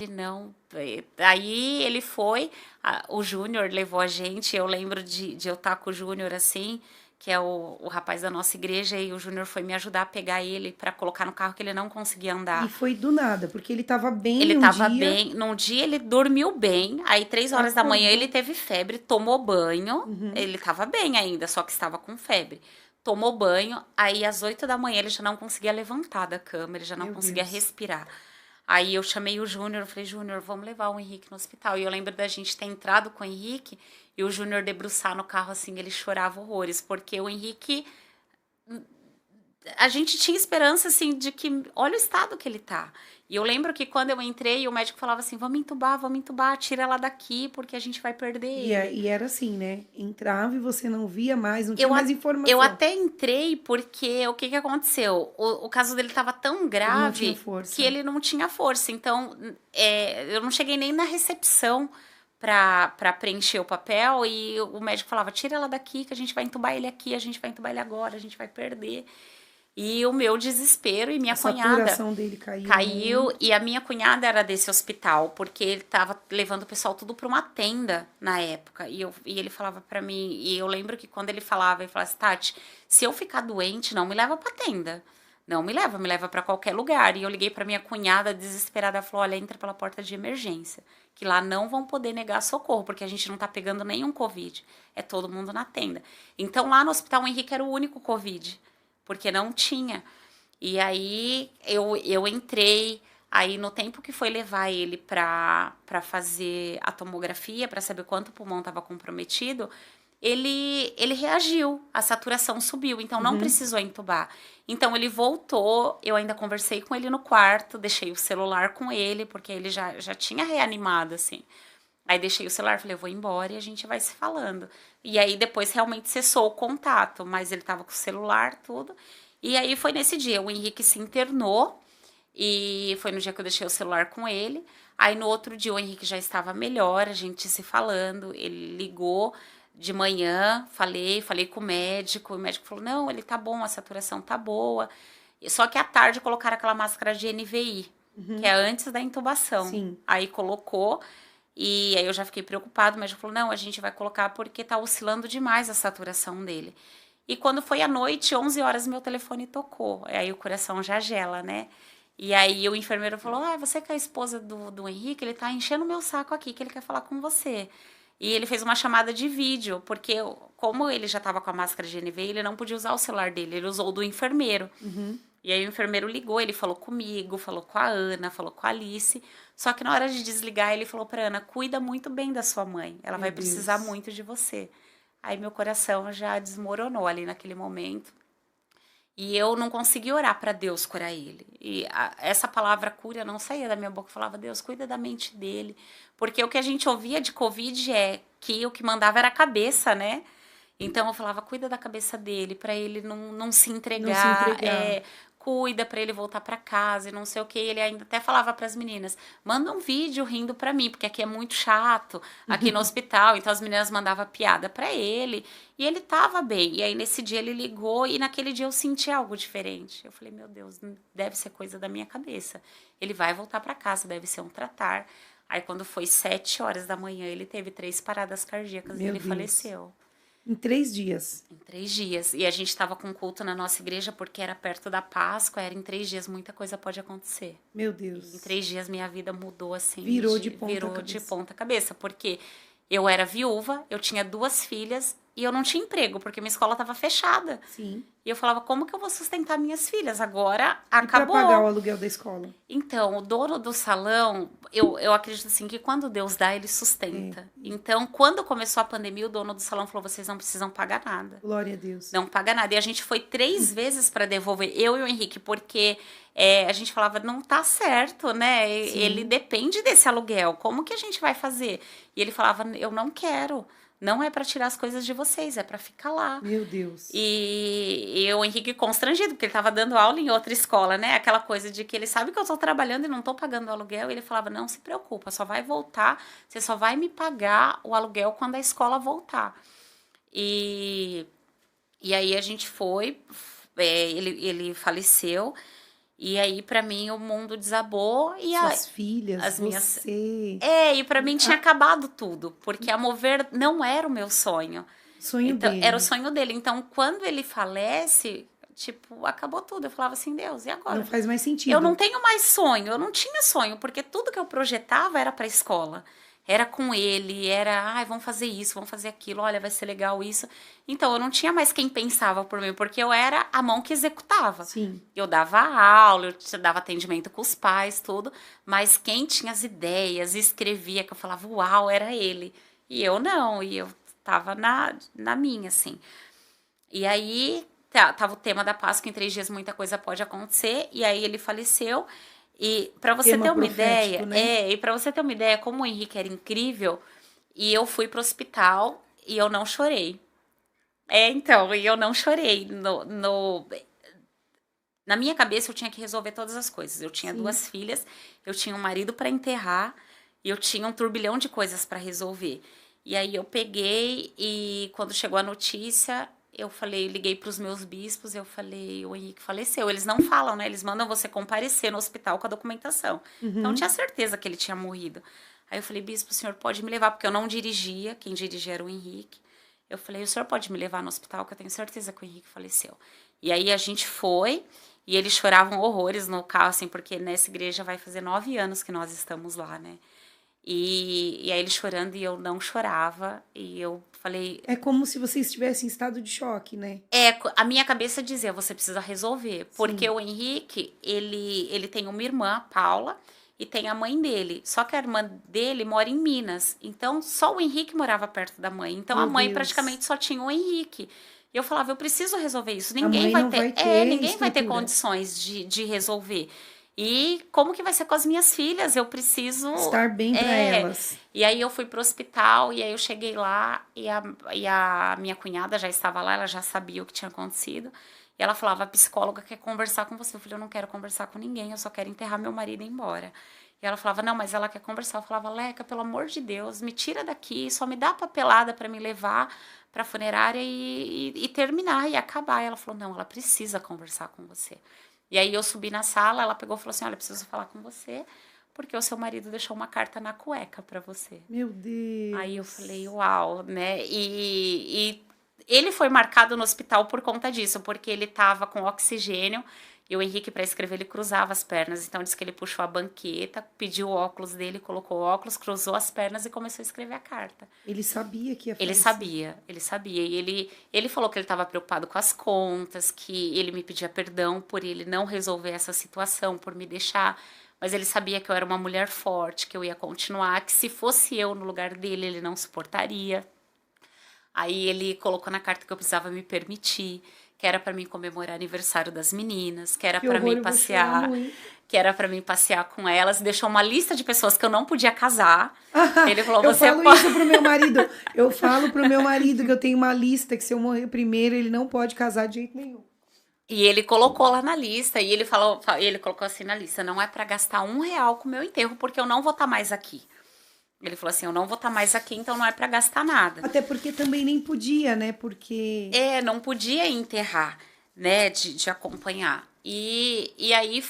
Ele não. Aí ele foi, o Júnior levou a gente. Eu lembro de eu estar com o Júnior assim, que é o rapaz da nossa igreja, e o Júnior foi me ajudar a pegar ele para colocar no carro, que ele não conseguia E andar. foi do nada, porque ele estava Ele bem um tava dia, bem. Num dia ele dormiu bem. Aí, 3 horas da manhã, ele acordou. teve febre, tomou banho. Uhum. Ele tava bem ainda, só que estava com febre. Tomou banho. Aí, às 8 da manhã, ele já não conseguia levantar da cama, ele já não Meu conseguia Deus. respirar. Aí eu chamei o Júnior, eu falei, Júnior, vamos levar o Henrique no hospital. E eu lembro da gente ter entrado com o Henrique e o Júnior debruçar no carro assim, ele chorava horrores, porque o Henrique, a gente tinha esperança, assim, de que, olha o estado que ele tá. E eu lembro que quando eu entrei, o médico falava assim, vamos entubar, tira ela daqui, porque a gente vai perder ele. E era assim, né? Entrava e você não via mais, não tinha Eu, mais eu informação. até entrei porque o que que aconteceu? O caso dele estava tão Ele não tinha grave que força. ele não tinha força. Então, eu não cheguei nem na recepção para preencher o papel e o médico falava, tira ela daqui que a gente vai entubar ele aqui, a gente vai entubar ele agora, a gente vai perder. E o meu desespero e A minha cunhada saturação dele caiu caiu, muito. e a minha cunhada era desse hospital, porque ele tava levando o pessoal tudo para uma tenda na época. E ele falava para mim, e eu lembro que quando ele falava assim, Tati, se eu ficar doente, não me leva pra tenda. Não me leva para qualquer lugar. E eu liguei para minha cunhada desesperada, ela falou: "Olha, entra pela porta de emergência, que lá não vão poder negar socorro, porque a gente não tá pegando nenhum COVID. É todo mundo na tenda". Então lá no hospital o Henrique era o único COVID, porque não tinha. E aí eu entrei, aí no tempo que foi levar ele para fazer a tomografia, para saber quanto o pulmão estava comprometido, ele reagiu, a saturação subiu, então não Uhum. precisou entubar. Então ele voltou, eu ainda conversei com ele no quarto, deixei o celular com ele, porque ele já tinha reanimado, assim. Aí deixei o celular, falei, eu vou embora e a gente vai se falando. E aí depois realmente cessou o contato, mas ele tava com o celular, tudo. E aí foi nesse dia, o Henrique se internou e foi no dia que eu deixei o celular com ele. Aí no outro dia o Henrique já estava melhor, a gente se falando, ele ligou de manhã, falei com o médico falou, não, ele tá bom, a saturação tá boa. Só que à tarde colocaram aquela máscara de NVI, que é Uhum. antes da intubação. Sim. Aí colocou, e aí eu já fiquei preocupado, mas ele falou, não, a gente vai colocar porque tá oscilando demais a saturação dele. E quando foi à noite, 11 horas, meu telefone tocou. Aí o coração já gela, né? E aí o enfermeiro falou, você que é a esposa do Henrique, ele tá enchendo o meu saco aqui, que ele quer falar com você. E ele fez uma chamada de vídeo, porque como ele já estava com a máscara de NV, ele não podia usar o celular dele, ele usou o do enfermeiro. Uhum. E aí o enfermeiro ligou, ele falou comigo, falou com a Ana, falou com a Alice. Só que na hora de desligar, ele falou pra Ana, cuida muito bem da sua mãe, ela Meu vai precisar Deus. muito de você. Aí meu coração já desmoronou ali naquele momento. E eu não consegui orar para Deus curar ele. E essa palavra cura não saía da minha boca. Eu falava, Deus, cuida da mente dele. Porque o que a gente ouvia de Covid é que o que mandava era a cabeça, né? Então eu falava, cuida da cabeça dele, para ele não se Não se entregar, entregar. cuida para ele voltar para casa e não sei o que. Ele ainda até falava para as meninas, manda um vídeo rindo para mim, porque aqui é muito chato, aqui no hospital. Então as meninas mandavam piada para ele e ele tava bem. E aí nesse dia ele ligou e naquele dia eu senti algo diferente. Eu falei, meu Deus, deve ser coisa da minha cabeça. Ele vai voltar para casa, deve ser um tratar. Aí quando foi 7 horas da manhã, ele teve 3 paradas cardíacas e Meu ele Deus. faleceu. Em 3 dias. Em 3 dias. E a gente estava com culto na nossa igreja porque era perto da Páscoa, era em 3 dias, muita coisa pode acontecer. Meu E em Deus. 3 dias minha vida mudou assim, Virou de ponta virou de cabeça. ponta cabeça, porque eu era viúva, eu tinha 2 filhas e eu não tinha emprego, porque minha escola estava fechada. Sim. E eu falava, como que eu vou sustentar minhas filhas? Agora E para pagar o acabou. aluguel da escola? Então, o dono do salão, eu acredito assim que quando Deus dá, ele É. sustenta. Então, quando começou a pandemia, o dono do salão falou: vocês não precisam pagar nada. Glória a Deus. Não paga nada. E a gente foi 3 vezes para devolver, eu e o Henrique, porque a gente falava, não tá certo, né? Ele Sim. depende desse aluguel. Como que a gente vai fazer? E ele falava, eu não quero. Não é para tirar as coisas de vocês, é para ficar lá. Meu Deus. E o Henrique constrangido, porque ele estava dando aula em outra escola, né? Aquela coisa de que ele sabe que eu estou trabalhando e não estou pagando o aluguel. E ele falava, não se preocupa, só vai voltar, você só vai me pagar o aluguel quando a escola voltar. E, e aí a gente foi, ele faleceu. E aí, pra mim, o mundo desabou e Suas filhas, as minhas... você... E pra mim tinha acabado tudo, porque a Mover não era o meu sonho. Sonho Então, era o dele. sonho dele. Então, quando ele falece, tipo, acabou tudo. Eu falava assim, Deus, e Não agora? faz mais Eu não sentido. tenho mais sonho, eu não tinha sonho, porque tudo que eu projetava era pra escola. Era com ele, era, ai, vamos fazer isso, vamos fazer aquilo, olha, vai ser legal isso. Então, eu não tinha mais quem pensava por mim, porque eu era a mão que executava. Sim. Eu dava aula, eu dava atendimento com os pais, tudo, mas quem tinha as ideias, escrevia, que eu falava, uau, era ele. E eu não, e eu tava na minha, assim. E aí, tava o tema da Páscoa, em 3 dias muita coisa pode acontecer, e aí ele faleceu. E para você Tema ter uma profético, ideia, né? e para você ter uma ideia como o Henrique era incrível, e eu fui pro hospital e eu não chorei. Então, e eu não chorei. Na minha cabeça eu tinha que resolver todas as coisas. Eu tinha Sim. 2 filhas, eu tinha um marido para enterrar e eu tinha um turbilhão de coisas para resolver. E aí eu peguei e quando chegou a notícia, eu falei, liguei para os meus bispos, eu falei, o Henrique faleceu. Eles não falam, né? Eles mandam você comparecer no hospital com a documentação. Então eu tinha certeza que ele tinha morrido. Aí eu falei, bispo, o senhor pode me levar, porque eu não dirigia, quem dirigia era o Henrique. Eu falei, o senhor pode me levar no hospital, que eu tenho certeza que o Henrique faleceu. E aí a gente foi, e eles choravam horrores no carro, assim, porque nessa igreja vai fazer 9 anos que nós estamos lá, né? E aí ele chorando e eu não chorava. E eu falei. É como se você estivesse em estado de choque, né? A minha cabeça dizia: você precisa resolver. Porque Sim. o Henrique, ele tem uma irmã, a Paula, e tem a mãe dele. Só que a irmã dele mora em Minas. Então só o Henrique morava perto da mãe. Então a Meu mãe Deus. praticamente só tinha o Henrique. E eu falava: eu preciso resolver isso. A mãe não vai ter Ninguém vai ter estrutura. condições de resolver. E como que vai ser com as minhas filhas? Eu preciso. Estar bem para elas. E aí eu fui pro hospital, e aí eu cheguei lá, e a minha cunhada já estava lá, ela já sabia o que tinha acontecido. E ela falava, a psicóloga quer conversar com você. Eu falei, eu não quero conversar com ninguém, eu só quero enterrar meu marido e ir embora. E ela falava, não, mas ela quer conversar. Eu falava, Leca, pelo amor de Deus, me tira daqui, só me dá a papelada para me levar pra funerária e terminar, e acabar. E ela falou, não, ela precisa conversar com você. E aí eu subi na sala, ela pegou e falou assim, olha, preciso falar com você, porque o seu marido deixou uma carta na cueca pra você. Meu Deus. Aí eu falei, uau, né? E ele foi marcado no hospital por conta disso, porque ele tava com oxigênio e o Henrique, para escrever, ele cruzava as pernas. Então, disse que ele puxou a banqueta, pediu o óculos dele, colocou o óculos, cruzou as pernas e começou a escrever a carta. Ele sabia que ia Ele falecer. sabia. E ele falou que ele estava preocupado com as contas, que ele me pedia perdão por ele não resolver essa situação, por me deixar. Mas ele sabia que eu era uma mulher forte, que eu ia continuar, que se fosse eu no lugar dele, ele não suportaria. Aí ele colocou na carta que eu precisava me permitir, que era para mim comemorar aniversário das meninas, que era Que para horror, mim eu vou chorar passear, muito. que era para mim passear com elas, deixou uma lista de pessoas que eu não podia casar. Ele falou, Eu você falo pode... isso pro meu marido. Eu falo pro meu marido que eu tenho uma lista que se eu morrer primeiro, ele não pode casar de jeito nenhum. E ele colocou lá na lista, e ele colocou assim na lista, não é para gastar R$1 com o meu enterro, porque eu não vou estar mais aqui. Ele falou assim, eu não vou estar mais aqui, então não é para gastar nada. Até porque também nem podia, né? Porque Não podia enterrar, né, de acompanhar. E aí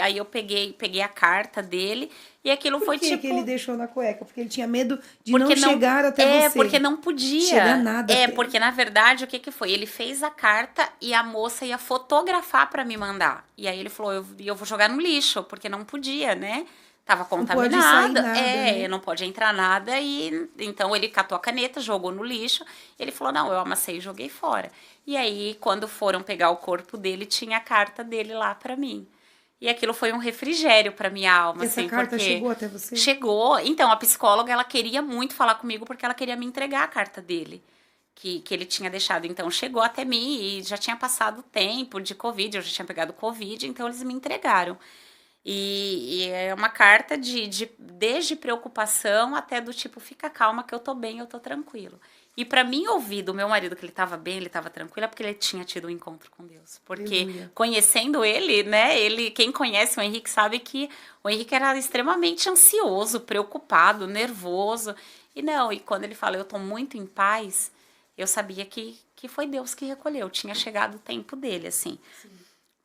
aí eu peguei a carta dele, e aquilo por foi que tipo... que ele deixou na cueca? Porque ele tinha medo de Porque não chegar até você. porque não podia. Chega nada. Porque na verdade o que que foi? Ele fez a carta e a moça ia fotografar para me mandar. E aí ele falou, eu vou jogar no lixo, porque não podia, né? Tava contaminado. Não pode sair nada, né? Não pode entrar nada. E então ele catou a caneta, jogou no lixo. Ele falou, não, eu amassei e joguei fora. E aí, quando foram pegar o corpo dele, tinha a carta dele lá para mim. E aquilo foi um refrigério para minha alma, Essa assim, carta porque chegou até você? chegou. Então, a psicóloga, ela queria muito falar comigo porque ela queria me entregar a carta dele, que ele tinha deixado. Então, chegou até mim e já tinha passado tempo de Covid, eu já tinha pegado Covid, então eles me entregaram. E é uma carta desde preocupação até do tipo, fica calma que eu tô bem, eu tô tranquilo. E para mim ouvir do meu marido que ele tava bem, ele tava tranquilo, é porque ele tinha tido um encontro com Deus. Porque Aleluia. conhecendo ele, né, quem conhece o Henrique sabe que o Henrique era extremamente ansioso, preocupado, nervoso. E quando ele fala, eu tô muito em paz, eu sabia que foi Deus que recolheu, tinha chegado o tempo dele, assim. Sim.